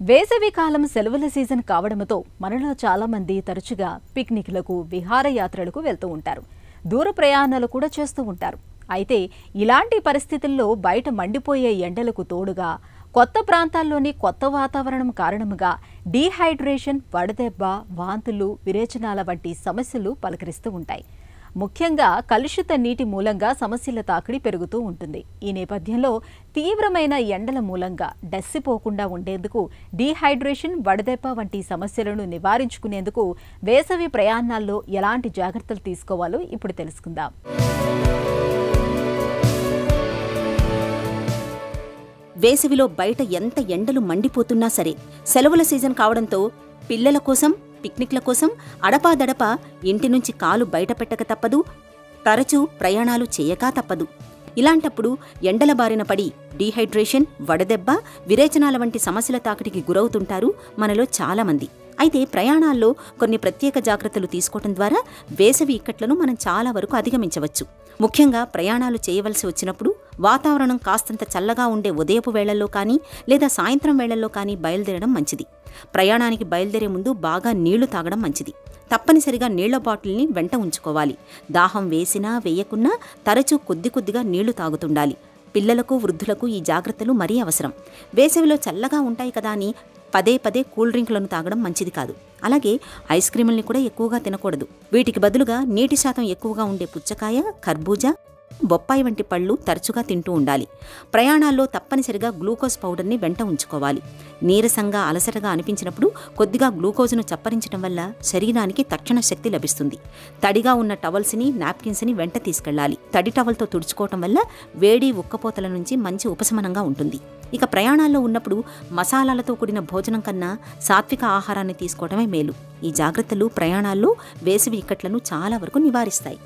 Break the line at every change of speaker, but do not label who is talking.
వేసవి కాలం సెలవుల సీజన్ కావడంతో మనలో చాలా మంది తరచుగా పిక్నిక్లకు విహారయాత్రలకు వెళ్తూ ఉంటారు. దూర ప్రయాణాలు కూడా చేస్తూ ఉంటారు. అయితే ఇలాంటి పరిస్థితుల్లో బయట మండిపోయే ఎండలకు తోడుగా కొత్త ప్రాంతాల్లోని కొత్త వాతావరణం కారణంగా డీహైడ్రేషన్, వడదెబ్బ, వాంతులు, విరేచనాల వంటి సమస్యలు పలకరిస్తూ ఉంటాయి. ముఖ్యంగా కలుషిత నీటి మూలంగా సమస్యల తాకిడి పెరుగుతూ ఉంటుంది. ఈ నేపథ్యంలో తీవ్రమైన ఎండల మూలంగా డస్సిపోకుండా ఉండేందుకు డీహైడ్రేషన్, వడదెబ్బ వంటి సమస్యలను నివారించుకునేందుకు వేసవి ప్రయాణాల్లో ఎలాంటి జాగ్రత్తలు తీసుకోవాలో ఇప్పుడు తెలుసుకుందాం.
వేసవిలో బయట ఎంత ఎండలు మండిపోతున్నా సరే, సెలవుల సీజన్ కావడంతో పిల్లల కోసం, పిక్నిక్ల కోసం అడపాదడపా ఇంటి నుంచి కాలు బయట పెట్టక తప్పదు, తరచూ ప్రయాణాలు చేయక తప్పదు. ఇలాంటప్పుడు ఎండల బారిన పడి డీహైడ్రేషన్, వడదెబ్బ, విరేచనాల వంటి సమస్యల తాకిడికి గురవుతుంటారు మనలో చాలామంది. అయితే ప్రయాణాల్లో కొన్ని ప్రత్యేక జాగ్రత్తలు తీసుకోవడం ద్వారా వేసవి ఇక్కట్లను మనం చాలా వరకు అధిగమించవచ్చు. ముఖ్యంగా ప్రయాణాలు చేయవలసి వచ్చినప్పుడు వాతావరణం కాస్తంత చల్లగా ఉండే ఉదయపు వేళల్లో కానీ లేదా సాయంత్రం వేళల్లో కానీ బయలుదేరడం మంచిది. ప్రయాణానికి బయలుదేరే ముందు బాగా నీళ్లు తాగడం మంచిది. తప్పనిసరిగా నీళ్ల బాటిల్ని వెంట ఉంచుకోవాలి. దాహం వేసినా వేయకున్నా తరచూ కొద్దిగా నీళ్లు తాగుతుండాలి. పిల్లలకు, వృద్ధులకు ఈ జాగ్రత్తలు మరీ అవసరం. వేసవిలో చల్లగా ఉంటాయి కదా అని పదే కూల్ డ్రింక్లను తాగడం మంచిది కాదు. అలాగే ఐస్ క్రీముల్ని కూడా ఎక్కువగా తినకూడదు. వీటికి బదులుగా నీటి శాతం ఎక్కువగా ఉండే పుచ్చకాయ, కర్బూజా, బొప్పాయి వంటి పళ్ళు తరచుగా తింటూ ఉండాలి. ప్రయాణాల్లో తప్పనిసరిగా గ్లూకోజ్ పౌడర్ని వెంట ఉంచుకోవాలి. నీరసంగా, అలసటగా అనిపించినప్పుడు కొద్దిగా గ్లూకోజ్ను చప్పరించడం వల్ల శరీరానికి తక్షణ శక్తి లభిస్తుంది. తడిగా ఉన్న టవల్స్ని, నాప్కిన్స్ని వెంట తీసుకెళ్లాలి. తడి టవల్తో తుడుచుకోవటం వల్ల వేడి, ఉక్కపోతల నుంచి మంచి ఉపశమనంగా ఉంటుంది. ఇక ప్రయాణాల్లో ఉన్నప్పుడు మసాలాలతో కూడిన భోజనం కన్నా సాత్విక ఆహారాన్ని తీసుకోవడమే మేలు. ఈ జాగ్రత్తలు ప్రయాణాల్లో వేసవి ఇక్కట్లను చాలా వరకు నివారిస్తాయి.